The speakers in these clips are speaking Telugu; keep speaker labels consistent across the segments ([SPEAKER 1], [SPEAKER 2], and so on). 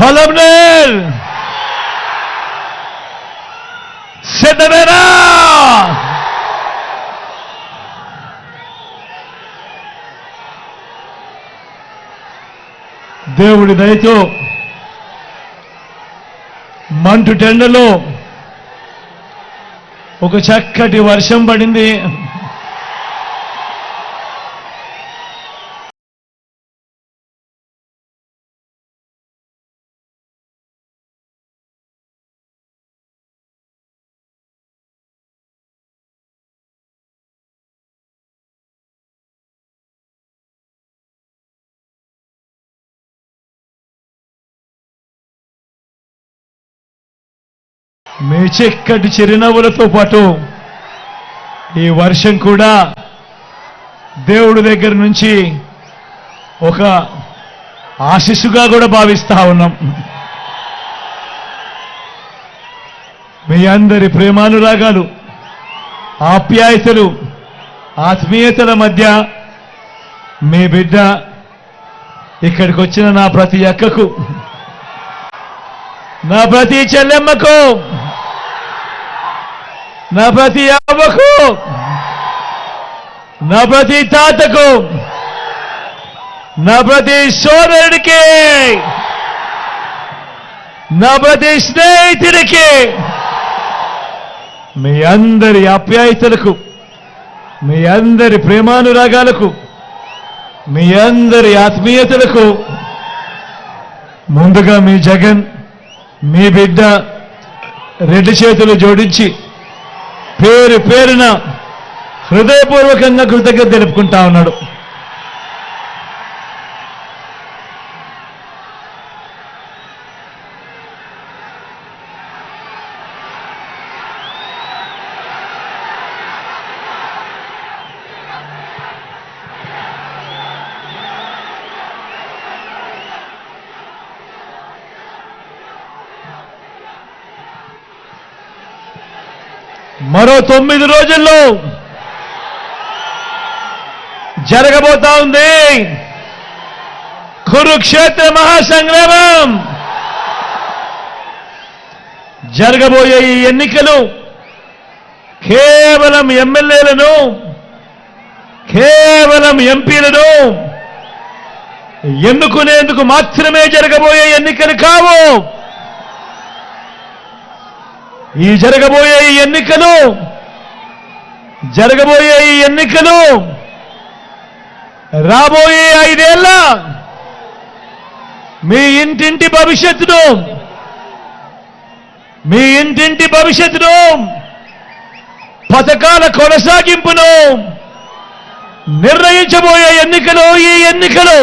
[SPEAKER 1] పలమనేర్ సిద్ధమేనా? దేవుడి దయతో మంటు టెండలో ఒక చక్కటి వర్షం పడింది. మీ చక్కటి చిరునవ్వులతో పాటు ఈ వర్షం కూడా దేవుడి దగ్గర నుంచి ఒక ఆశీస్సుగా కూడా భావిస్తా ఉన్నాం. మీ అందరి ప్రేమానురాగాలు, ఆప్యాయతలు, ఆత్మీయతల మధ్య మీ బిడ్డ ఇక్కడికి వచ్చిన నా ప్రతి అక్కకు, నా ప్రతి చెల్లెమ్మకు, నా ప్రతి అవ్వకు, నా ప్రతి తాతకు, నా ప్రతి సోదరుడికి, నా ప్రతి స్నేహితుడికి, మీ అందరి ఆప్యాయతలకు, మీ అందరి ప్రేమానురాగాలకు, మీ అందరి ఆత్మీయతలకు ముందుగా మీ జగన్, మీ బిడ్డ రెండు చేతులు జోడించి పేరు పేరున హృదయపూర్వకంగా కృతజ్ఞత తెలుపుకుంటా ఉన్నాడు. మరో 9 రోజుల్లో జరగబోతా ఉంది కురుక్షేత్ర మహాసంగ్రామం. జరగబోయే ఈ ఎన్నికలు కేవలం ఎమ్మెల్యేలను, కేవలం ఎంపీలను ఎన్నుకునేందుకు మాత్రమే జరగబోయే ఎన్నికలు కావు. ఈ జరగబోయే ఈ ఎన్నికలు రాబోయే 5 ఏళ్ల మీ ఇంటింటి భవిష్యత్తును, పథకాల కొనసాగింపును నిర్ణయించబోయే ఎన్నికలు. ఈ ఎన్నికలు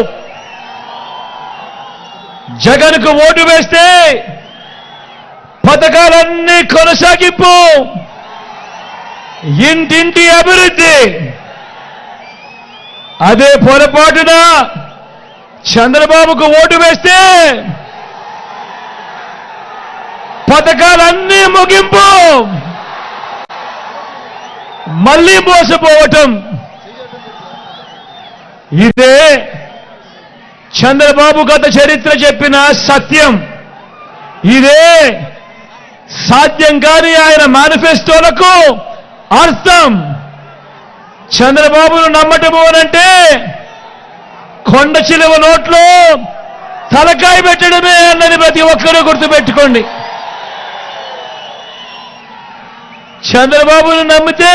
[SPEAKER 1] జగన్కు ఓటు వేస్తే పథకాలన్నీ కొనసాగింపు, ఇంటింటి అభివృద్ధి. అదే పొరపాటున చంద్రబాబుకు ఓటు వేస్తే పథకాలన్నీ ముగింపు, మళ్ళీ మోసపోవటం. ఇదే చంద్రబాబు గత చరిత్ర చెప్పిన సత్యం. ఇదే సాధ్యం కాని ఆయన మేనిఫెస్టోలకు అర్థం. చంద్రబాబును నమ్మటము అనంటే కొండ చిలువ నోట్లో తలకాయ పెట్టడమే అన్నది ప్రతి ఒక్కరూ గుర్తుపెట్టుకోండి. చంద్రబాబును నమ్మితే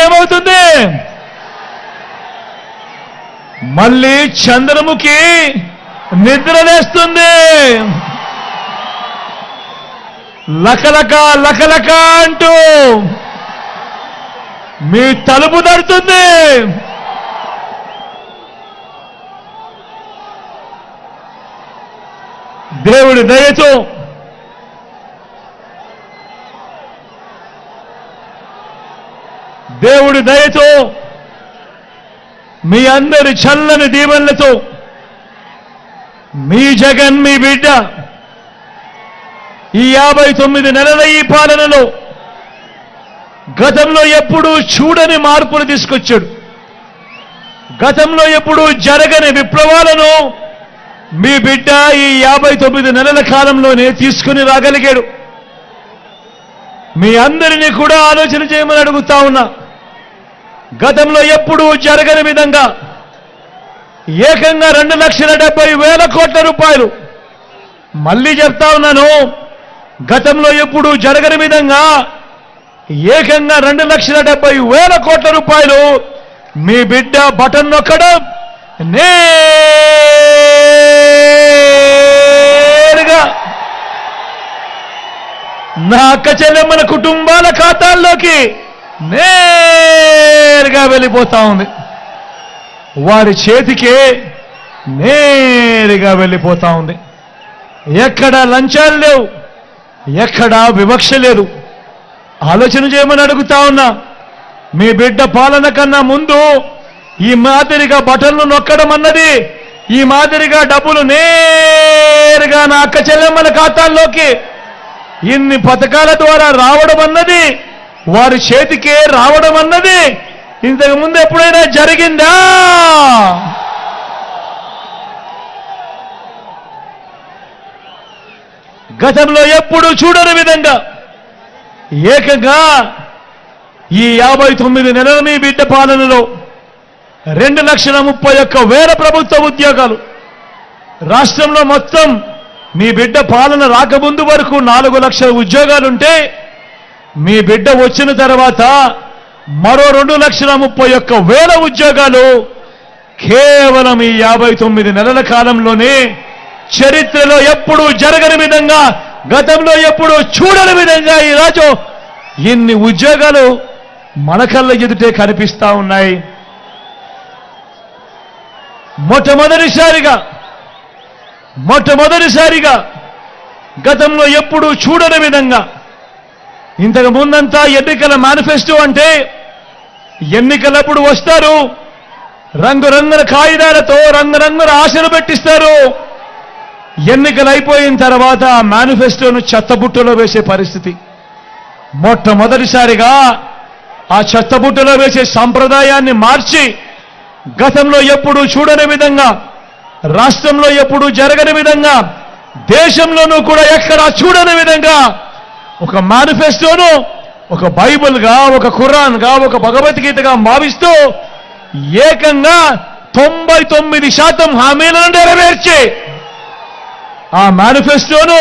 [SPEAKER 1] ఏమవుతుంది? మళ్ళీ చంద్రముఖి నిద్రలేస్తుంది. లకలక లకలక అంటూ మీ తలుపు తడుతుంది. దేవుడి దయతో మీ అందరి చల్లని దీవెనలతో మీ జగన్, మీ బిడ్డ ఈ 59 నెలల ఈ పాలనలో గతంలో ఎప్పుడూ చూడని మార్పులు తీసుకొచ్చాడు. గతంలో ఎప్పుడూ జరగని విప్లవాలను మీ బిడ్డ ఈ 59 నెలల కాలంలోనే తీసుకుని రాగలిగాడు. మీ అందరినీ కూడా ఆలోచన చేయమని అడుగుతా ఉన్నా. గతంలో ఎప్పుడూ జరగని విధంగా ఏకంగా 2,70,000 కోట్ల రూపాయలు, మళ్ళీ చెప్తా ఉన్నాను, గతంలో ఎప్పుడూ జరగని విధంగా ఏకంగా 2,70,000 కోట్ల రూపాయలు మీ బిడ్డ బటన్ నొక్కడం నేరుగా నా అక్క చెల్లెమ్మల కుటుంబాల ఖాతాల్లోకి నేరుగా వెళ్ళిపోతా ఉంది. వారి చేతికే నేరుగా వెళ్ళిపోతా ఉంది. ఎక్కడా లంచాలు లేవు, ఎక్కడా వివక్ష లేదు. ఆలోచన చేయమని అడుగుతా ఉన్నా. మీ బిడ్డ పాలన కన్నా ముందు ఈ మాదిరిగా బటన్లు నొక్కడం అన్నది, ఈ మాదిరిగా డబ్బులు నేరుగా నా అక్క చెల్లెమ్మల ఖాతాల్లోకి ఇన్ని పథకాల ద్వారా రావడం అన్నది, వారి చేతికే రావడం అన్నది ఇంతకు ముందు ఎప్పుడైనా జరిగిందా? గతంలో ఎప్పుడు చూడని విధంగా ఏకంగా ఈ 59 నెలల మీ బిడ్డ పాలనలో 2,31,000 ప్రభుత్వ ఉద్యోగాలు. రాష్ట్రంలో మొత్తం మీ బిడ్డ పాలన రాకముందు వరకు 4 లక్షల ఉద్యోగాలుంటే మీ బిడ్డ వచ్చిన తర్వాత మరో 2,31,000 ఉద్యోగాలు కేవలం ఈ 59 నెలల కాలంలోనే చరిత్రలో ఎప్పుడూ జరగని విధంగా, గతంలో ఎప్పుడూ చూడని విధంగా ఈరోజు ఇన్ని ఉద్యోగాలు మన కళ్ళ ఎదుటే కనిపిస్తా ఉన్నాయి. మొట్టమొదటిసారిగా గతంలో ఎప్పుడూ చూడని విధంగా, ఇంతకు ముందంతా ఎన్నికల మేనిఫెస్టో అంటే ఎన్నికలప్పుడు వస్తారు, రంగురంగుల కాగితాలతో రంగురంగుల ఆశలు పెట్టిస్తారు. ఎన్నికలు అయిపోయిన తర్వాత ఆ మేనిఫెస్టోను చెత్తబుట్టలో వేసే పరిస్థితి. మొట్టమొదటిసారిగా ఆ చెత్తబుట్టలో వేసే సంప్రదాయాన్ని మార్చి, గతంలో ఎప్పుడూ చూడని విధంగా, రాష్ట్రంలో ఎప్పుడూ జరగని విధంగా, దేశంలోనూ కూడా ఎక్కడా చూడని విధంగా ఒక మేనిఫెస్టోను ఒక బైబిల్గా, ఒక ఖురాన్గా, ఒక భగవద్గీతగా భావిస్తూ ఏకంగా 99% హామీలను నెరవేర్చి ఆ మేనిఫెస్టోను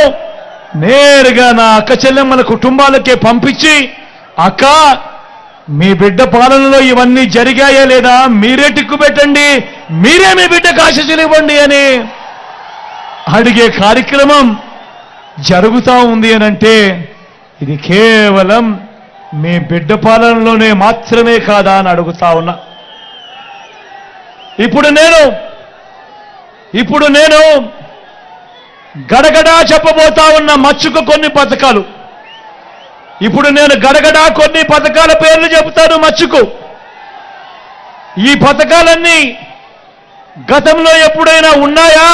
[SPEAKER 1] నేరుగా నా అక్క చెల్లెమ్మల కుటుంబాలకే పంపించి, అక్క మీ బిడ్డ పాలనలో ఇవన్నీ జరిగాయా లేదా మీరే టిక్కు పెట్టండి, మీరే మీ బిడ్డకు ఆశీస్సులు ఇవ్వండి అని అడిగే కార్యక్రమం జరుగుతూ ఉంది అనంటే ఇది కేవలం మీ బిడ్డ పాలనలోనే మాత్రమే కాదా అని అడుగుతా ఉన్నా. ఇప్పుడు నేను గడగడా చెప్పబోతా ఉన్న మచ్చుకు కొన్ని పథకాలు. ఇప్పుడు నేను గడగడా కొన్ని పథకాల పేర్లు చెబుతాను మచ్చుకు. ఈ పథకాలన్నీ గతంలో ఎప్పుడైనా ఉన్నాయా?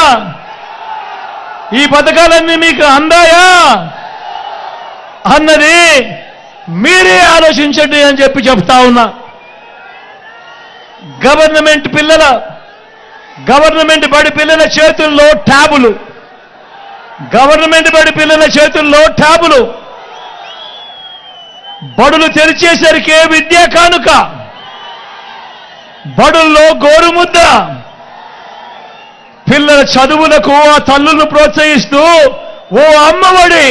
[SPEAKER 1] ఈ పథకాలన్నీ మీకు అందాయా అన్నది మీరే ఆలోచించండి అని చెప్పి చెప్తా ఉన్నా. గవర్నమెంట్ బడి పిల్లల చేతుల్లో ట్యాబులు, గవర్నమెంట్ బడి పిల్లల చేతుల్లో ట్యాబులు, బడులు తెరిచేసరికి విద్యా కానుక, బడుల్లో గోరుముద్ద, పిల్లల చదువులకు ఆ తల్లులను ప్రోత్సహిస్తూ ఓ అమ్మఒడి.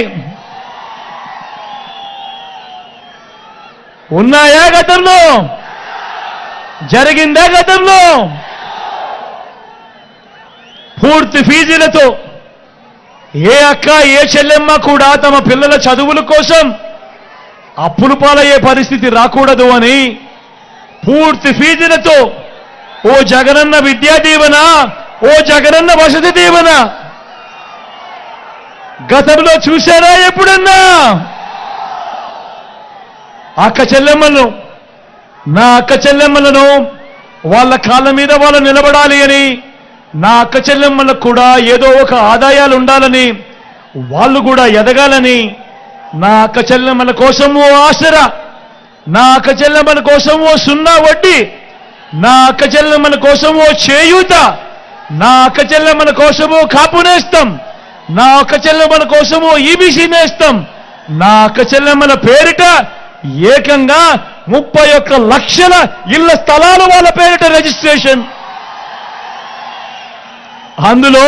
[SPEAKER 1] ఉన్నాయా గతంలో? జరిగిందా గతంలో? పూర్తి ఫీజులతో ఏ అక్క ఏ చెల్లెమ్మ కూడా తమ పిల్లల చదువుల కోసం అప్పులు పాలయ్యే పరిస్థితి రాకూడదు అని పూర్తి ఫీజులతో ఓ జగనన్న విద్యా దీవెన, ఓ జగనన్న వసతి దీవెన గతంలో చూశారా ఎప్పుడన్నా? అక్క చెల్లెమ్మలను, నా అక్క చెల్లెమ్మలను వాళ్ళ కాళ్ళ మీద వాళ్ళు నిలబడాలి అని, నా అక్క చెల్లెమ్మలకు కూడా ఏదో ఒక ఆదాయాలు ఉండాలని, వాళ్ళు కూడా ఎదగాలని, నా అక్క చెల్లెమ్మల కోసం ఓ ఆసరా, నా అక్క చెల్లెమ్మల కోసం ఓ సున్నా వడ్డీ, నా అక్క చెల్లెమ్మల కోసం ఓ చేయూత నా అక్క చెల్లెమ్మల కోసము కాపు నేస్తం, నా అక్క చెల్లెమ్మల కోసము ఈబీసీ నేస్తం, నా అక్క చెల్లెమ్మల పేరిట ఏకంగా 31 లక్షల ఇళ్ల స్థలాలు వాళ్ళ పేరిట రిజిస్ట్రేషన్. అందులో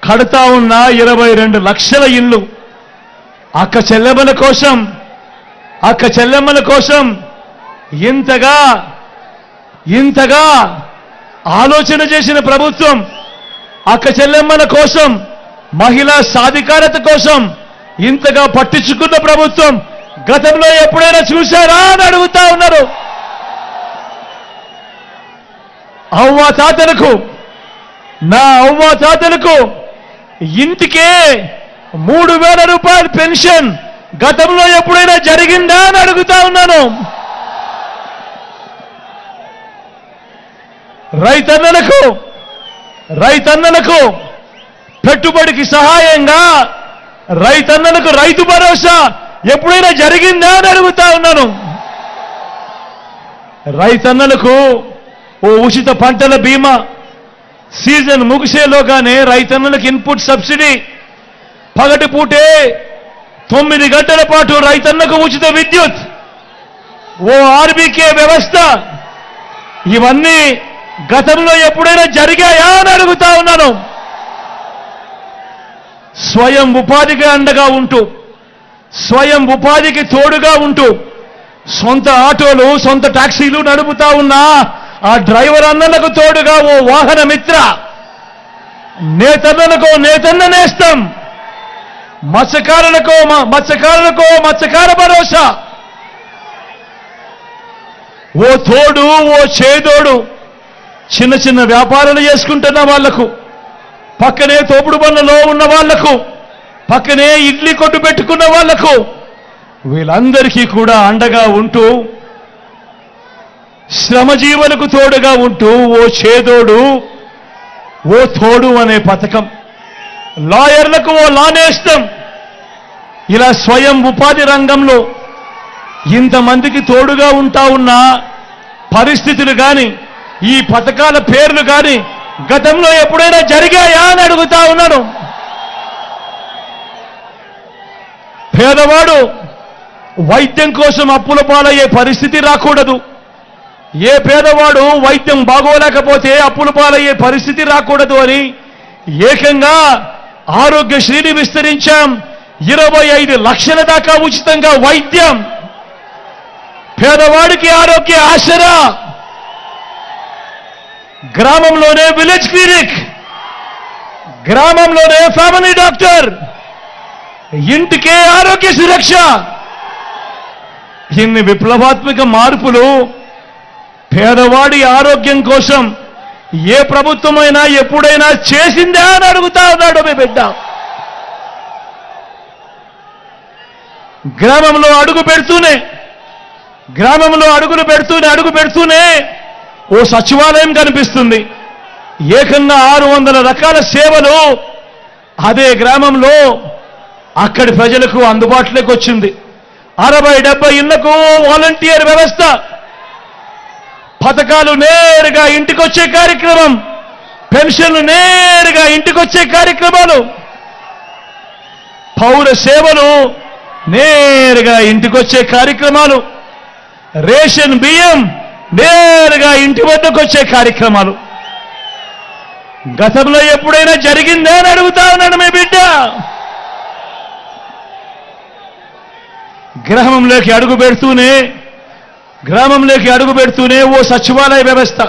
[SPEAKER 1] కడతా ఉన్న 22 లక్షల ఇళ్ళు అక్క చెల్లెమ్మల కోసం ఇంతగా ఆలోచన చేసిన ప్రభుత్వం, అక్క చెల్లెమ్మల కోసం, మహిళా సాధికారత కోసం ఇంతగా పట్టించుకున్న ప్రభుత్వం గతంలో ఎప్పుడైనా చూశారా అని అడుగుతా ఉన్నారు. నా అవ్వ తాతలకు ఇంటికే 3,000 రూపాయల పెన్షన్ గతంలో ఎప్పుడైనా జరిగిందా అని అడుగుతా ఉన్నాను. రైతన్నలకు పెట్టుబడికి సహాయంగా రైతన్నలకు రైతు భరోసా ఎప్పుడైనా జరిగిందా అని అడుగుతా ఉన్నాను. రైతన్నలకు ఓ ఉచిత పంటల బీమా, సీజన్ ముగిసేలోగానే రైతన్నలకు ఇన్పుట్ సబ్సిడీ, పగటిపూటే 9 గంటల పాటు రైతన్నకు ఉచిత విద్యుత్, ఓ ఆర్బీకే వ్యవస్థ, ఇవన్నీ గతంలో ఎప్పుడైనా జరిగాయా అని అడుగుతా ఉన్నాను. స్వయం ఉపాధికి అండగా ఉంటూ, స్వయం ఉపాధికి తోడుగా ఉంటూ సొంత ఆటోలు, సొంత టాక్సీలు నడుపుతా ఉన్న ఆ డ్రైవర్ అన్నలకు తోడుగా ఓ వాహన మిత్ర, నేతన్నలకు నేతన్న నేస్తం, మత్స్యకారులకు మత్స్యకార భరోసా, ఓ తోడు, ఓ చేదోడు, చిన్న చిన్న వ్యాపారాలు చేసుకుంటున్న వాళ్లకు, పక్కనే తోపుడు బండ్లలో ఉన్న వాళ్లకు, పక్కనే ఇడ్లీ కొట్టు పెట్టుకున్న వాళ్లకు, వీళ్ళందరికీ కూడా అండగా ఉంటూ, శ్రమజీవులకు తోడుగా ఉంటూ ఓ చేదోడు, ఓ తోడు అనే పథకం, లాయర్లకు ఓ లానేస్తం, ఇలా స్వయం ఉపాధి రంగంలో ఇంతమందికి తోడుగా ఉంటా ఉన్న పరిస్థితులు కానీ, ఈ పథకాల పేర్లు కానీ గతంలో ఎప్పుడైనా జరిగాయా అని అడుగుతా ఉన్నాను. పేదవాడు వైద్యం కోసం అప్పుల పాలయ్యే పరిస్థితి రాకూడదు. ఏ పేదవాడు వైద్యం బాగోలేకపోతే అప్పుల పాలయ్యే పరిస్థితి రాకూడదు అని ఏకంగా ఆరోగ్యశ్రీని విస్తరించాం. 25 లక్షల దాకా ఉచితంగా వైద్యం, పేదవాడికి ఆరోగ్య ఆసరా, గ్రామంలోనే విలేజ్ క్లినిక్, గ్రామంలోనే ఫ్యామిలీ డాక్టర్, ఇంటికే ఆరోగ్య సురక్ష. ఇన్ని విప్లవాత్మక మార్పులు పేదవాడి ఆరోగ్యం కోసం ఏ ప్రభుత్వమైనా ఎప్పుడైనా చేసిందా అని అడుగుతా ఉన్నాడు మీ బిడ్డ. గ్రామంలో అడుగు పెడుతూనే ఓ సచివాలయం కనిపిస్తుంది. ఏకంగా 600 రకాల సేవలు అదే గ్రామంలో అక్కడి ప్రజలకు అందుబాటులోకి వచ్చింది. 60-70 ఇళ్లకు వాలంటీర్ వ్యవస్థ, పథకాలు నేరుగా ఇంటికొచ్చే కార్యక్రమం, పెన్షన్లు నేరుగా ఇంటికొచ్చే కార్యక్రమాలు, పౌర సేవలు నేరుగా ఇంటికొచ్చే కార్యక్రమాలు, రేషన్ బియ్యం నేరుగా ఇంటి వద్దకు వచ్చే కార్యక్రమాలు గతంలో ఎప్పుడైనా జరిగిందా అని అడుగుతా ఉన్నాడు మీ బిడ్డ. గ్రామంలోకి అడుగు పెడుతూనే ఓ సచివాలయ వ్యవస్థ,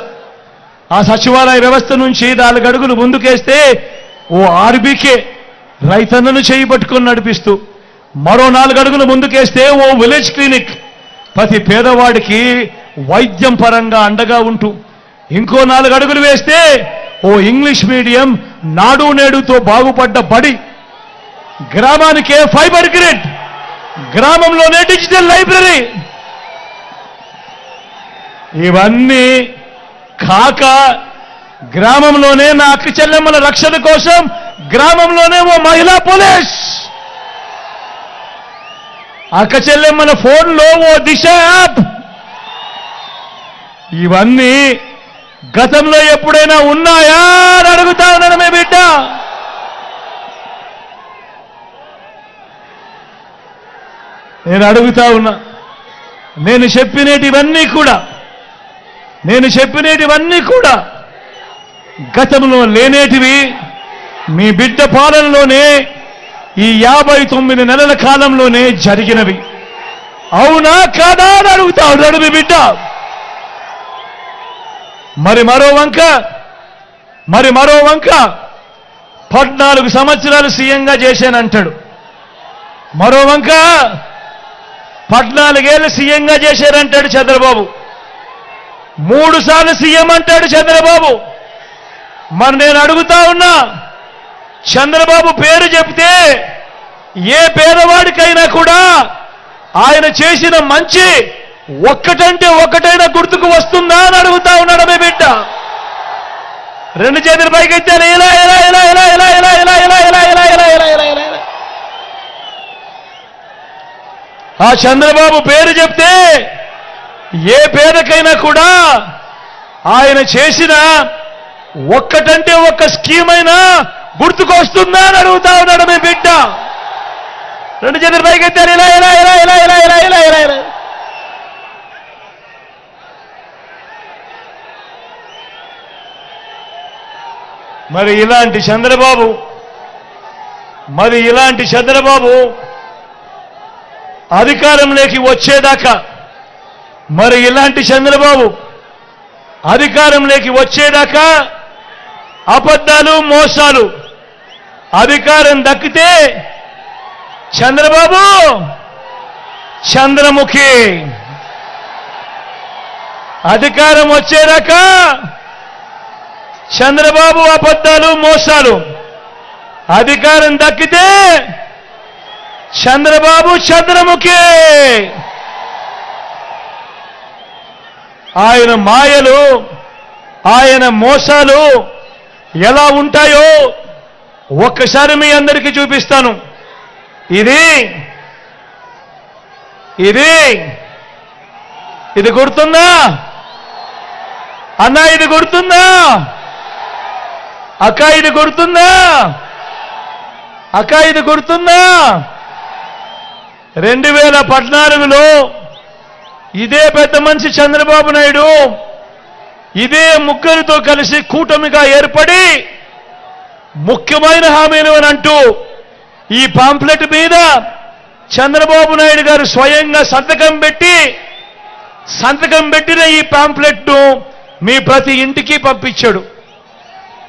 [SPEAKER 1] ఆ సచివాలయ వ్యవస్థ నుంచి 4 అడుగులు ముందుకేస్తే ఓ ఆర్బీకే రైతన్నను చేయి పట్టుకొని నడిపిస్తూ, మరో 4 అడుగులు ముందుకేస్తే ఓ విలేజ్ క్లినిక్ ప్రతి పేదవాడికి వైద్యం పరంగా అండగా ఉంటూ, ఇంకో 4 అడుగులు వేస్తే ఓ ఇంగ్లీష్ మీడియం నాడు నేడుతో బాగుపడ్డ బడి, గ్రామానికే ఫైబర్ గ్రిడ్, గ్రామంలోనే డిజిటల్ లైబ్రరీ, ఇవన్నీ కాక గ్రామంలోనే నా అక్క చెల్లెమ్మల రక్షణ కోసం గ్రామంలోనే ఓ మహిళా పోలీస్, అక్క చెల్లెమ్మల ఫోన్లో ఓ దిశ యాప్, ఇవన్నీ గతంలో ఎప్పుడైనా ఉన్నాయా అని అడుగుతా ఉన్నాను మీ బిడ్డ. నేను అడుగుతా ఉన్నా. నేను చెప్పినేటివన్నీ కూడా గతంలో లేనేటివి మీ బిడ్డ పాలనలోనే ఈ 59 నెలల కాలంలోనే జరిగినవి. అవునా కాదా అని అడుగుతా ఉన్నాడు మీ బిడ్డ. మరి మరో వంక 14 సంవత్సరాలు సీఎంగా చేశానంటాడు. మరో వంక 14 ఏళ్ళు సీఎంగా చేశారంటాడు చంద్రబాబు. 3 సార్లు సీఎం అంటాడు చంద్రబాబు. మరి నేను అడుగుతా ఉన్నా, చంద్రబాబు పేరు చెప్తే ఏ పేదవాడికైనా కూడా ఆయన చేసిన మంచి ఒక్కటంటే ఒక్కటైనా గుర్తుకు వస్తుందా అని అడుగుతా ఉన్నాడు మీ బిడ్డ. 2 చేతుల పైకెత్తారు. ఇలా ఇలా ఇలా ఇలా ఇలా ఇలా ఇలా ఇలా ఇలా ఇలా ఇలా ఇలా ఇలా ఇలా ఆ చంద్రబాబు పేరు చెప్తే ఏ పేదకైనా కూడా ఆయన చేసిన ఒక్కటంటే ఒక్క స్కీమ్ అయినా గుర్తుకొస్తుందా అని అడుగుతా ఉన్నాడు మీ బిడ్డ. 2 చేతుల పైకెత్తారు. ఇలా ఇలా ఇలా ఇలా ఇలా ఇలా ఇలా ఇలా ఇలా మరి ఇలాంటి చంద్రబాబు అధికారంలోకి వచ్చేదాకా అబద్ధాలు మోసాలు. అధికారం దక్కితే చంద్రబాబు చంద్రముఖి. అధికారం వచ్చేదాకా చంద్రబాబు అబద్ధాలు మోసాలు. అధికారం దక్కితే చంద్రబాబు చంద్రముఖి. ఆయన మాయలు, ఆయన మోసాలు ఎలా ఉంటాయో ఒక్కసారి మీ అందరికీ చూపిస్తాను. ఇది గుర్తుందా అన్నా? ఇది గుర్తుందా అక్క? ఇది గుర్తుందా అక్క? ఇది గుర్తుందా? 2014లో ఇదే పెద్ద మనిషి చంద్రబాబు నాయుడు ఇదే ముగ్గురితో కలిసి కూటమిగా ఏర్పడి ముఖ్యమైన హామీలు అని అంటూ ఈ పాంప్లెట్ మీద చంద్రబాబు నాయుడు గారు స్వయంగా సంతకం పెట్టిన ఈ పాంప్లెట్ను మీ ప్రతి ఇంటికి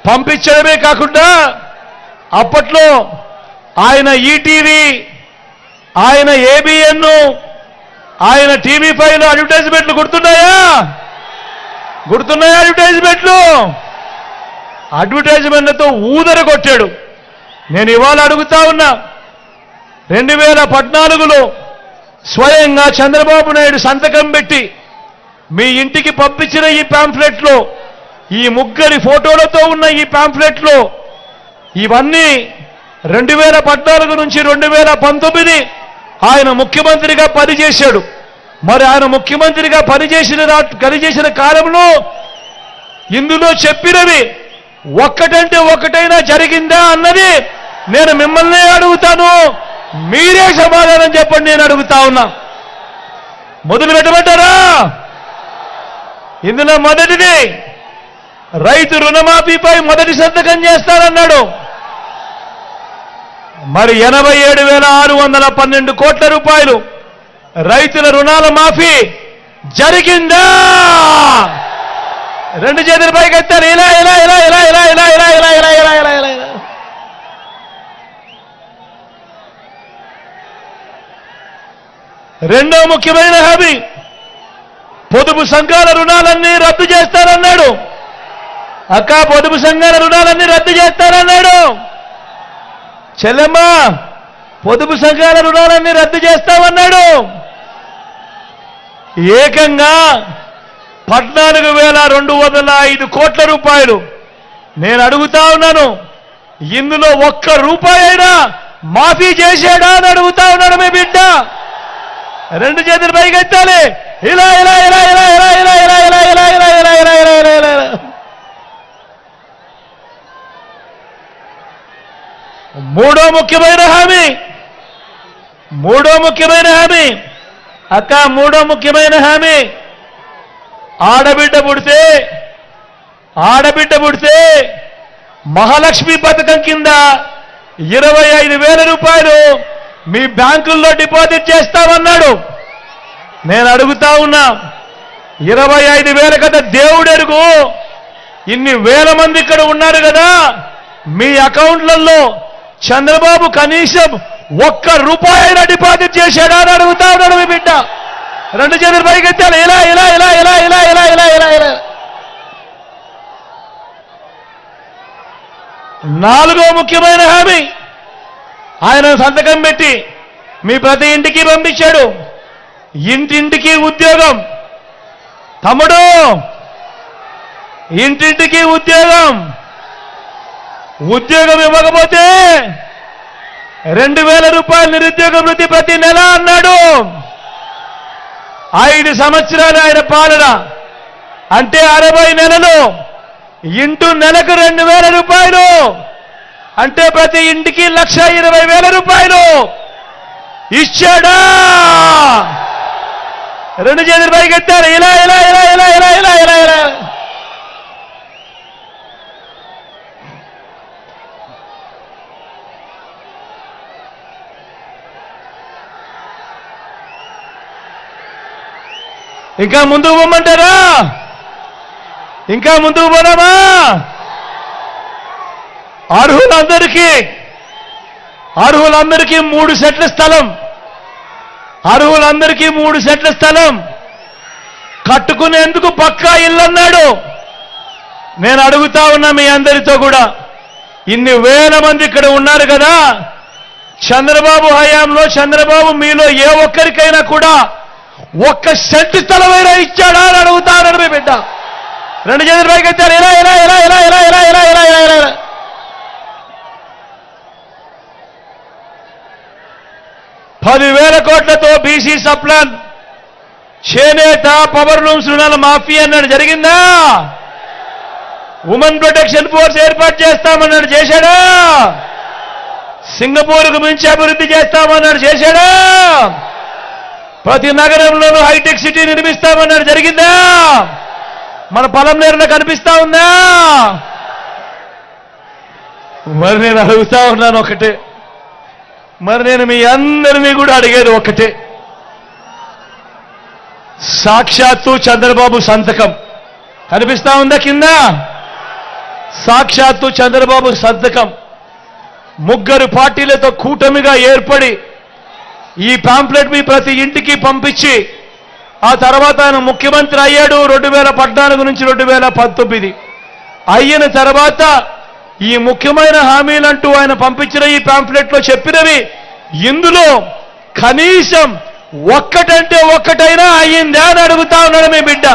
[SPEAKER 1] పంపించడమే కాకుండా అప్పట్లో ఆయన ఈటీవీ, ఆయన ఏబిఎన్, ఆయన టీవీ5లో అడ్వర్టైజ్మెంట్లు గుర్తున్నాయా? అడ్వర్టైజ్మెంట్లతో ఊదర కొట్టాడు. నేను ఇవాళ అడుగుతా ఉన్నా, 2014లో స్వయంగా చంద్రబాబు నాయుడు సంతకం పెట్టి మీ ఇంటికి పంపించిన ఈ పాంప్లెట్లో, ఈ ముగ్గురి ఫోటోలతో ఉన్న ఈ పాంప్లెట్లో ఇవన్నీ 2014 నుంచి 2019 ఆయన ముఖ్యమంత్రిగా పనిచేశాడు. మరి ఆయన ముఖ్యమంత్రిగా పనిచేసిన కాలంలో ఇందులో చెప్పినవి ఒక్కటంటే ఒక్కటైనా జరిగిందా అన్నది నేను మిమ్మల్ని అడుగుతాను. మీరే సమాధానం చెప్పండి. నేను అడుగుతా ఉన్నా. మొదలు పెట్టమంటారా? ఇందులో మొదటిది రైతు రుణమాఫీపై మొదటి సంతకం చేస్తారన్నాడు. మరి 87,612 కోట్ల రూపాయలు రైతుల రుణాల మాఫీ జరిగిందా? 2 చేతుల పైకెత్తారు. ఇలా ఇలా ఇలా ఇలా ఇలా ఇలా ఇలా ఇలా ఇలా ఇలా ఇలా ఇలా ఇలా రెండో ముఖ్యమైన హామీ పొదుపు సంఘాల రుణాలన్నీ రద్దు చేస్తారన్నాడు. అక్క, పొదుపు సంఘాల రుణాలన్నీ రద్దు చేస్తారన్నాడు. చెల్లెమ్మ, పొదుపు సంఘాల రుణాలన్నీ రద్దు చేస్తామన్నాడు. ఏకంగా 14,205 కోట్ల రూపాయలు. నేను అడుగుతా ఉన్నాను, ఇందులో ఒక్క రూపాయి అయినా మాఫీ చేశాడా అని అడుగుతా ఉన్నాడు మీ బిడ్డ. 2 చేతులు పైకెత్తాలి. ఇలా ఇలా ఇలా ఇలా ఇలా ఇలా ఇలా ఇలా ఇలా ఇలా ఇలా ఇలా ఇలా ఇలా ఇలా మూడో ముఖ్యమైన హామీ అక్క, మూడో ముఖ్యమైన హామీ, ఆడబిడ్డ పుడితే మహాలక్ష్మి పథకం కింద 25,000 రూపాయలు మీ బ్యాంకుల్లో డిపాజిట్ చేస్తామన్నాడు. నేను అడుగుతా ఉన్నా, 25,000 కదా దేవుడెరుగు, ఇన్ని వేల మంది ఇక్కడ ఉన్నారు కదా, మీ అకౌంట్లలో చంద్రబాబు కనీసం ₹1 డిపాజిట్ చేశాడా అని అడుగుతా ఉన్నాడు మీ బిడ్డ. రెండు చేతులు పైకెత్తాలి, ఇలా ఇలా ఇలా ఇలా ఇలా ఇలా ఇలా ఇలా ఇలా. నాలుగో ముఖ్యమైన హామీ, ఆయన సంతకం పెట్టి మీ ప్రతి ఇంటికి పంపించాడు, ఇంటింటికి ఉద్యోగం. తమ్ముడు, ఇంటింటికి ఉద్యోగం ఇవ్వకపోతే 2,000 రూపాయలు నిరుద్యోగ వృత్తి ప్రతి నెల అన్నాడు. 5 సంవత్సరాలు ఆయన పాలన అంటే 60 నెలలు ఇంటూ నెలకు 2,000 రూపాయలు అంటే ప్రతి ఇంటికి 1,20,000 రూపాయలు ఇచ్చాడా? రెండు చేతులు పైకెత్తారు, ఇలా ఇలా ఇలా ఇలా ఇలా ఇలా ఇలా ఇలా. ఇంకా ముందుకు పోమంటారా? ఇంకా ముందుకు పోదామా? అర్హులందరికీ 3 సెట్ల స్థలం, అర్హులందరికీ 3 సెట్ల స్థలం కట్టుకునేందుకు పక్కా ఇల్లు అన్నాడు. నేను అడుగుతా ఉన్నా మీ అందరితో కూడా, ఇన్ని వేల మంది ఇక్కడ ఉన్నారు కదా, చంద్రబాబు హయాంలో చంద్రబాబు మీలో ఏ ఒక్కరికైనా కూడా 1 సెంటు స్థలమైనా ఇచ్చాడా అని అడుగుతా ఉన్నాడు మీ బిడ్డ. రెండు చేతులు పైకి ఎత్తారు, ఇలా ఇలా ఇలా ఇలా ఇలా ఇలా ఇలా ఇలా ఇలా ఇలా. 10,000 కోట్లతో బీసీ సప్లాన్, చేనేత, పవర్ లూమ్స్ రుణాల మాఫీ అన్నాడు, జరిగిందా? ఉమెన్ ప్రొటెక్షన్ ఫోర్స్ ఏర్పాటు చేస్తామన్నాడు, చేశాడా? సింగపూర్కు మించి అభివృద్ధి చేస్తామన్నాడు, చేశాడా? ప్రతి నగరంలోనూ హైటెక్ సిటీ నిర్మిస్తామన్నాడు, జరిగిందా? మన పొలంనేరులో కనిపిస్తా ఉందా? మరి నేను అడుగుతా ఉన్నాను ఒకటే, మరి నేను మీ అందరినీ కూడా అడిగేది ఒకటే, సాక్షాత్తు చంద్రబాబు సంతకం కనిపిస్తా ఉందా కింద? సాక్షాత్తు చంద్రబాబు సంతకం 3 పార్టీలతో కూటమిగా ఏర్పడి ఈ పాంప్లెట్ మీ ప్రతి ఇంటికి పంపించి ఆ తర్వాత ఆయన ముఖ్యమంత్రి అయ్యాడు 2014 నుంచి 2019. అయిన తర్వాత ఈ ముఖ్యమైన హామీలంటూ ఆయన పంపించిన ఈ పాంప్లెట్లో చెప్పినవి ఇందులో కనీసం ఒక్కటంటే ఒక్కటైనా అయ్యిందా అని అడుగుతా ఉన్నాడు మీ బిడ్డ.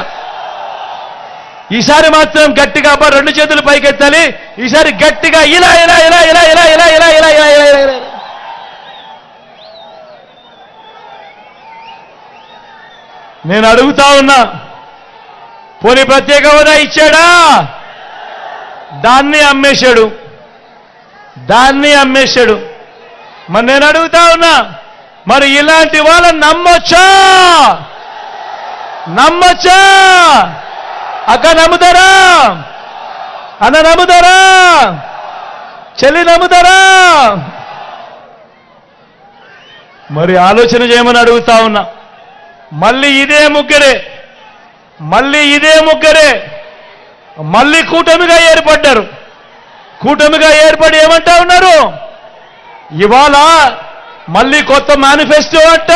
[SPEAKER 1] ఈసారి మాత్రం గట్టిగా రెండు చేతులు పైకెత్తాలి, ఈసారి గట్టిగా ఇలా ఇలా ఇలా ఇలా ఇలా ఇలా ఇలా ఇలా ఇలా ఇలా ఇలా. నేను అడుగుతా ఉన్నా, పోనీ ప్రత్యేక హోదా ఇచ్చాడా? దాన్ని అమ్మేశాడు. మరి నేను అడుగుతా ఉన్నా, మరి ఇలాంటి వాళ్ళని నమ్మొచ్చా? అక్క నమ్ముతారా? అన్న నమ్ముతారా? చెల్లి నమ్ముతారా? మరి ఆలోచన చేయమని అడుగుతా ఉన్నా. మళ్ళీ ఇదే ముగ్గురే మళ్ళీ కూటమిగా ఏర్పడ్డారు. కూటమిగా ఏర్పడి ఏమంటా ఉన్నారు? ఇవాళ మళ్ళీ కొత్త మేనిఫెస్టో అంట,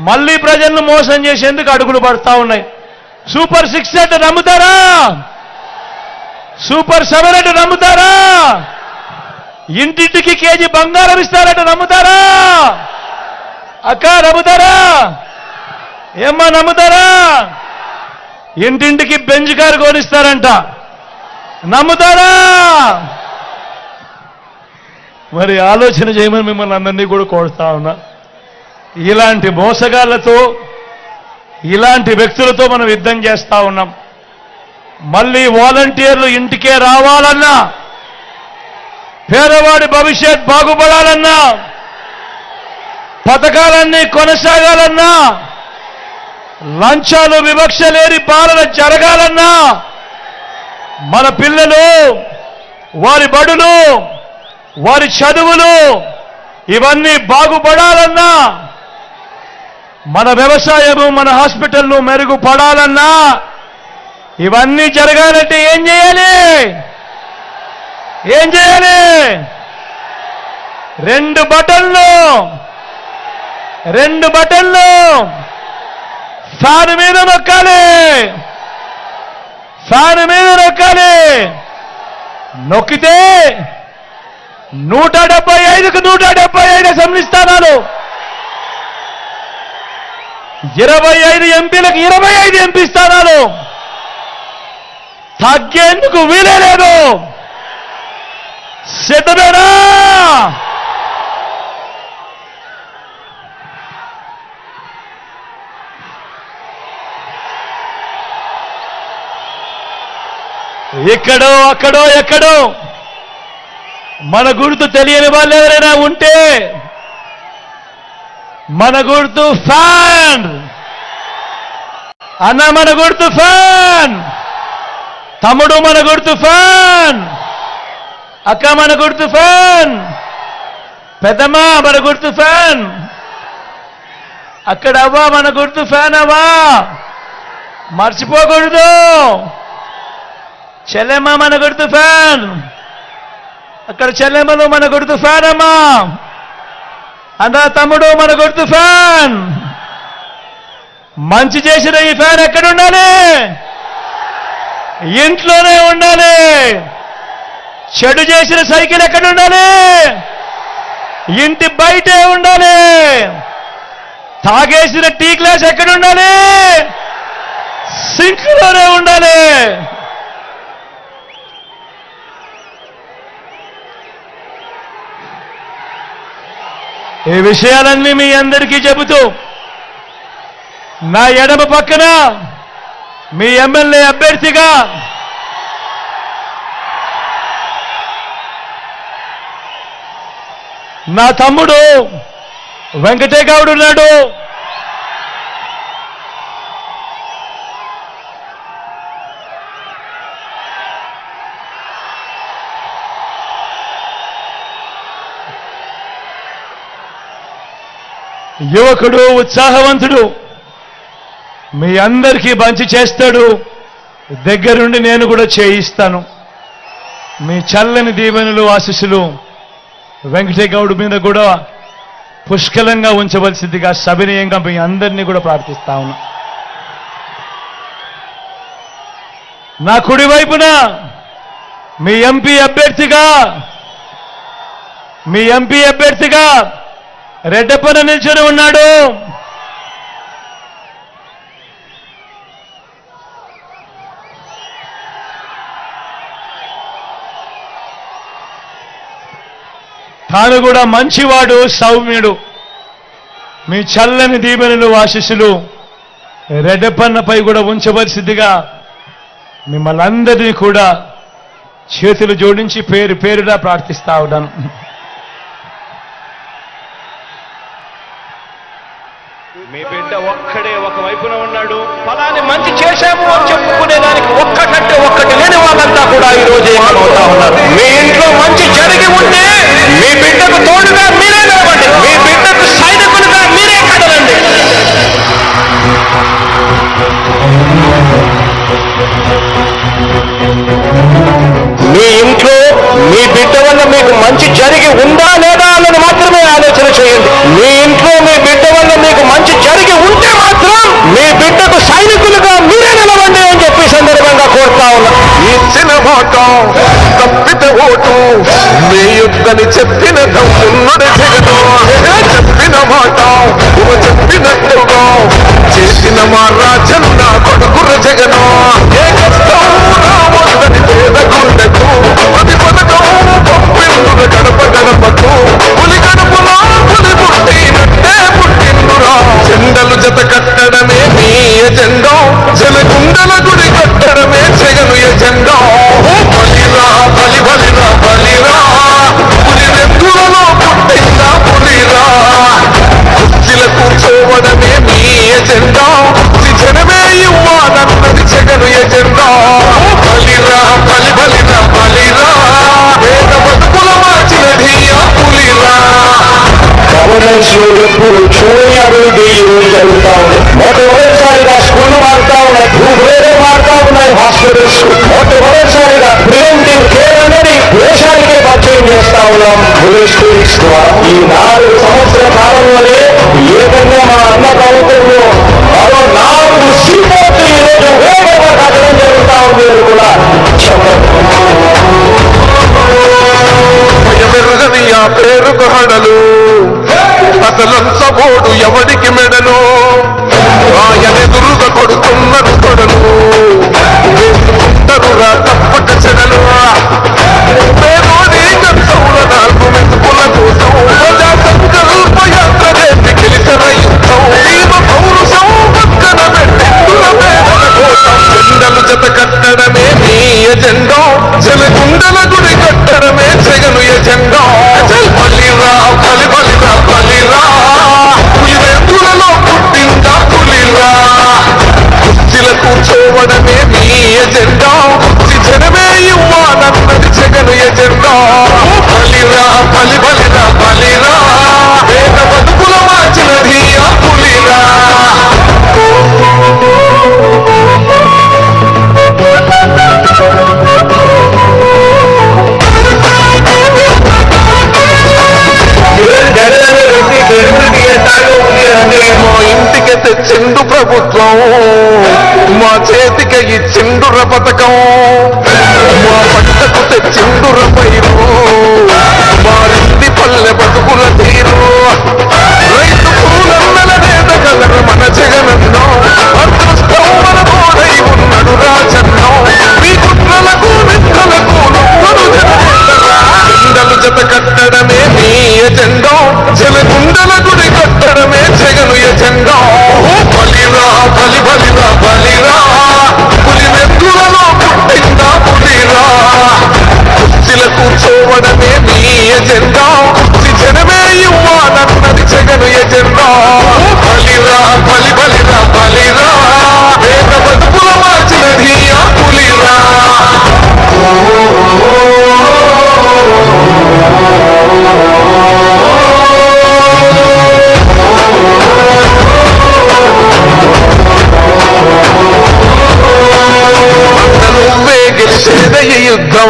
[SPEAKER 1] మళ్ళీ ప్రజలను మోసం చేసేందుకు అడుగులు పడతా ఉన్నాయి. సూపర్ 6 అంటే నమ్ముతారా? సూపర్ 7 అంటే నమ్ముతారా? ఇంటింటికి కేజీ బంగారం ఇస్తారంటే నమ్ముతారా? అక్క నమ్ముతారా? ఏమ్మా నమ్ముతారా? ఇంటింటికి బెంజ్ కారు కొనిస్తారంట, నమ్ముతారా? మరి ఆలోచన చేయమని మిమ్మల్ని అందరినీ కూడా కోరుతా ఉన్నా. ఇలాంటి మోసగాళ్లతో, ఇలాంటి వ్యక్తులతో మనం యుద్ధం చేస్తా ఉన్నాం. మళ్ళీ వాలంటీర్లు ఇంటికే రావాలన్నా, పేదవాడి భవిష్యత్ బాగుపడాలన్నా, పథకాలన్నీ కొనసాగాలన్నా, లంచాలు వివక్ష లేని పాలన జరగాలన్నా, మన పిల్లలు, వారి బడులు, వారి చదువులు ఇవన్నీ బాగుపడాలన్నా, మన వ్యవసాయము, మన హాస్పిటల్లు మెరుగుపడాలన్నా, ఇవన్నీ జరగాలంటే ఏం చేయాలి? ఏం చేయాలి? రెండు బటన్లు ఫ్యాన్ మీద నొక్కాలి. ఫ్యాన్ మీద నొక్కాలి. నొక్కితే 175కు 175 అసెంబ్లీ స్థానాలు, 25 ఎంపీలకు 25 ఎంపీ స్థానాలు, తగ్గేందుకు వీలే లేదు. సిద్ధమేనా? ఇక్కడో అక్కడో ఎక్కడో మన గుర్తు తెలియని వాళ్ళు ఎవరైనా ఉంటే, మన గుర్తు ఫ్యాన్ అన్న, మన గుర్తు ఫ్యాన్ తమ్ముడు, మన గుర్తు ఫ్యాన్ అక్క, మన గుర్తు ఫ్యాన్ పెద్దమ్మ, మన గుర్తు ఫ్యాన్ అక్కడ అవ్వా, మన గుర్తు ఫ్యాన్ అవ్వా, మర్చిపోకూడదు. చెల్లెమ్మ, మన గుర్తు ఫ్యాన్ అక్కడ, చెల్లెమ్మలు మన గుర్తు ఫ్యాన్ అమ్మా, అన్న తమ్ముడు మన గుర్తు ఫ్యాన్. మంచి చేసిన ఈ ఫ్యాన్ ఎక్కడ ఉండాలి? ఇంట్లోనే ఉండాలి. చెడు చేసిన సైకిల్ ఎక్కడ ఉండాలి? ఇంటి బయటే ఉండాలి. తాగేసిన టీ గ్లాస్ ఎక్కడ ఉండాలి? సింక్లోనే ఉండాలి. ఈ విషయాలన్నీ మీ అందరికీ చెబుతూ, నా ఎడమ పక్కన మీ ఎమ్మెల్యే అభ్యర్థిగా నా తమ్ముడు వెంకటేగౌడ్ ఉన్నాడు. యువకుడు, ఉత్సాహవంతుడు, మీ అందరికీ మంచి చేస్తాడు. దగ్గరుండి నేను కూడా చేయిస్తాను. మీ చల్లని దీవెనలు, ఆశీస్సులు వెంకటేగౌడ్ మీద కూడా పుష్కలంగా ఉంచవలసిందిగా సవినయంగా మీ అందరినీ కూడా ప్రార్థిస్తా ఉన్నా. నా కుడి వైపున మీ ఎంపీ అభ్యర్థిగా రెడ్డప్పన నిల్చొని ఉన్నాడు. తాను కూడా మంచివాడు, సౌమ్యుడు. మీ చల్లని దీవెనలు, ఆశీస్సులు రెడ్డప్పన్నపై కూడా ఉంచవలసిందిగా మిమ్మల్ని అందరినీ కూడా చేతులు జోడించి పేరు పేరుగా ప్రార్థిస్తా ఉన్నాను.
[SPEAKER 2] మీ బిడ్డ ఒక్కడే ఒకవైపున ఉన్నాడు. ఫలాన్ని మంచి చేశాము అని చెప్పుకునేదానికి ఒక్కటంటే ఒక్కటి లేని వాళ్ళంతా కూడా ఈ రోజు ఏమవుతా ఉన్నారు. మీ ఇంట్లో మంచి జరిగి ఉంటే మీ బిడ్డకు తోడుగా మీరే నిలబడండి. మీ బిడ్డకు సైనికులుగా మీరే కదలండి. మీ ఇంట్లో మీ బిడ్డ వల్ల మీకు మంచి జరిగి ఉందా లేదా అన్నది మాత్రమే ఆలోచన చేయండి. మీ ఇంట్లో మీ బిడ్డ వల్ల మీకు మంచి జరిగి ఉంటే మాత్రం మీ బిడ్డకు సైనికులుగా మీరే నిలవండి అని చెప్పి సందర్భంగా కోరుతా ఉన్నా.
[SPEAKER 3] ఇచ్చిన మాట తప్పిత ఓటు మీ యుద్ధని చెప్పిన దమ్మున్నది జగను. చెప్పిన మాట చెప్పినట్టుగా చేసిన మా రాజన్న కొడుకుర జగను. ఏ కష్టం రావద్దని పేద గుండెకు ప్రతి పథకం పంపిందున గడప గడపకు. పులి గడపలో పులి పుట్టినట్టే పుట్టిందురా. జెండలు జత కట్టడమే మీ ఎజెండా. జలగుండల గుడి కట్టడమే జగను ఎజెండా. బలిరా బలి బలిరా బలిరా
[SPEAKER 2] చేస్తా ఉన్నాం. ఈ 4 సంవత్సరాల కాలంలోనే ఏకంగా మా అన్న ప్రభుత్వంలో మరో 4 సీపోర్ట్లు ఈరోజు వేగంగా కట్టడం జరుగుతా ఉంది అని కూడా
[SPEAKER 3] భయమెరుగని ఆ పేరుకు హడలు అసలంచబోడు ఎవడికి మెడలు ఆయనెదురుగా కొడుతున్నారు కొడలు వేసుకుంటారురా తప్పక చెడలు పేదోడి గంటవుల 4 మెతుకుల కోసం ప్రజా సంకల్ప యాత్ర చేసి గెలిచిన యుద్ధం భీమ పౌరుషం పక్కన పెట్టెందుల పేదల కోసం జెండలు జత కట్టడమే మీ ఎజెండా జలగుండల గుడి కట్టడమే జగను ఎజెండా బలిరా బలి బలిరా బలిరా పులివెందులలో పుట్టిందా పులిరా కుర్చీల కూర్చోవడమే మీ ఎజెండా జనమే ఇవ్వాలన్నది జగను ఎజెండా బలిరా బలి బలిరా బలిరా పేద బతుకుల మార్చినది ఆ పులిరా మా ఇంటికి తెచ్చిండు ప్రభుత్వం మా చేతికి ఇచ్చిండుర పథకం మా పంటకు తెచ్చిండుర పైరు మారింది పల్లె బతుకుల తీరు రైతు పూలన్నల నేతగలరు మన జగనన్నో అదృష్టం మన తోడై ఉన్నాడు రాజన్నో మీ కుట్రలకు నిక్కలకు నొక్కడు జనలు జత కట్టడమే మీ ఎజెండా జలగుండల గుడి కట్టడమే జగను ఎజెండా బలిరా బలి బలిరా బలిరా పులివెందులలో పుట్టిందా పులిరా కుర్చీల కూర్చోవడమే మీ ఎజెండా జనమే ఇవ్వాలన్నది జగను ఎజెండా బలిరా బలి బలిరా బలిరా పేద బతుకుల మార్చినది ఆ పులిరా నువ్వే గెలిచేద ఈ యుద్ధం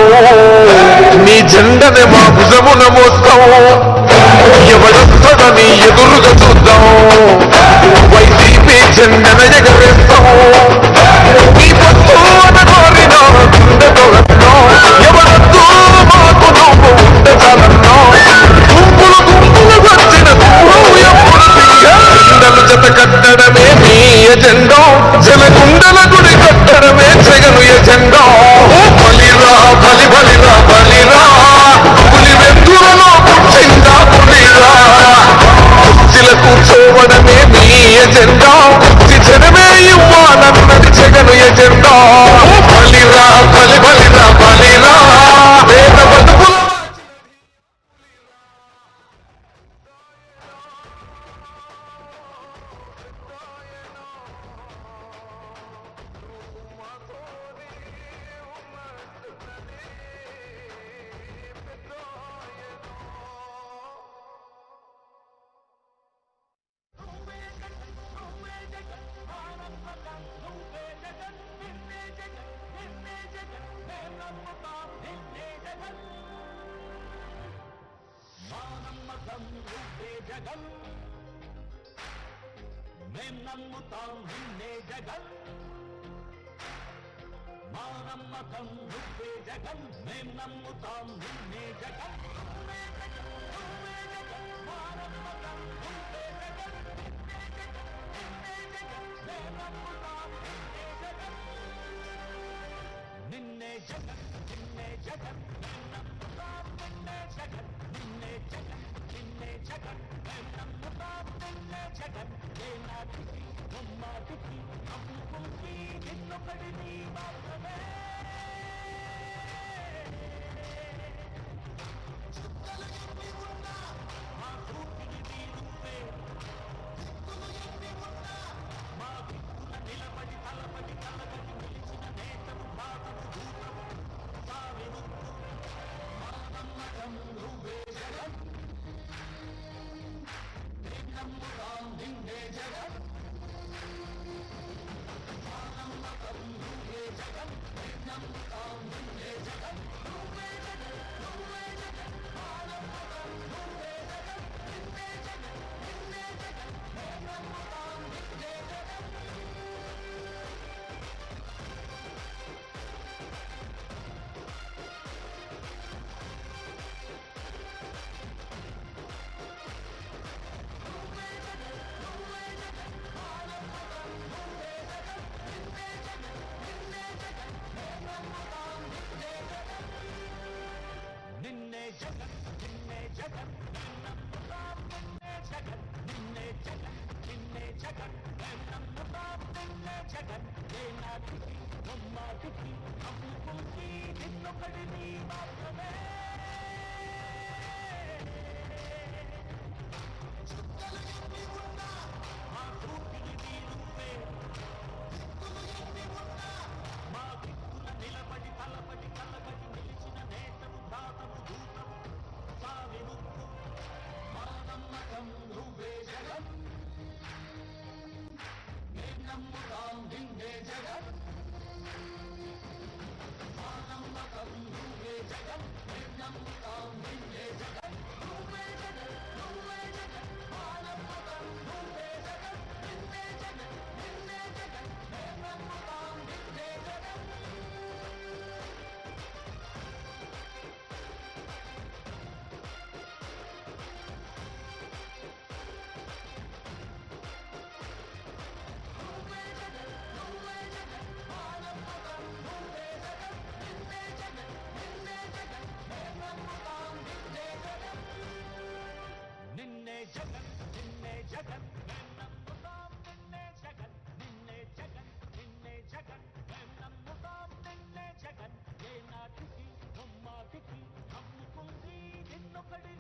[SPEAKER 3] నీ జెండనే మా భుజమున మోస్తాం ఎవడొస్తాడని ఎదురుగా చూద్దాం వైసీపీ జెండన ఎగరేస్తాం నీ పొత్తు అనగోరిన గుండెతో ఎవడొద్దు మాకు నువ్వు ఉండే చాలన్నో గుంపులు గుంపులు వచ్చిన జెండలు జత కట్టడమే మీ ఎజెండా జలగుండల గుడి కట్టడమే జగను ఎజెండా బలిరా బలి బలిరా బలిరా పులివెందులలో పుట్టిందా పులిరా కుర్చీల కూర్చోవడమే మీ ఎజెండా జనమే ఇవ్వాలన్నది జగను ఎజెండా బలిరా బలి బలిరా బలిరా పేద బతుకుల
[SPEAKER 4] జగన్ మేం నమ్ముతాం నిన్నే జగన్ మా నమ్మకం నువ్వే జగన్ మేం నమ్ముతాం నిన్నే జగన్ మా నమ్మకం నువ్వే జగన్ మేం నమ్ముతాం నిన్నే జగన్ నిన్నే జగన్ మేం నమ్ముతాం నిన్నే జగన్ నిన్నే జగన్ నిన్నే జగన్ మేం నమ్ముతాం నిన్నే జగన్ ఏ నాటికి బొమ్మాటికి నమ్ముకుంది నిన్నొకడిని మాత్రమే చుక్కలు ఎన్ని ఉన్నా మా కూటిని నీరుంటే దిక్కులు ఎన్ని ఉన్నా మా దిక్కున నిలబడి తలబడి కలబడి నిలిచిన నేతను బాధను దూతము సావి ముక్కు మా నమ్మకం నువ్వే జగన్ మేం నమ్ముతాం నిన్నే జగన్ మా నమ్మకం నువ్వే జగన్ ముమ్మాటికి అప్పుకి నిన్నొకడిని మాత్రమే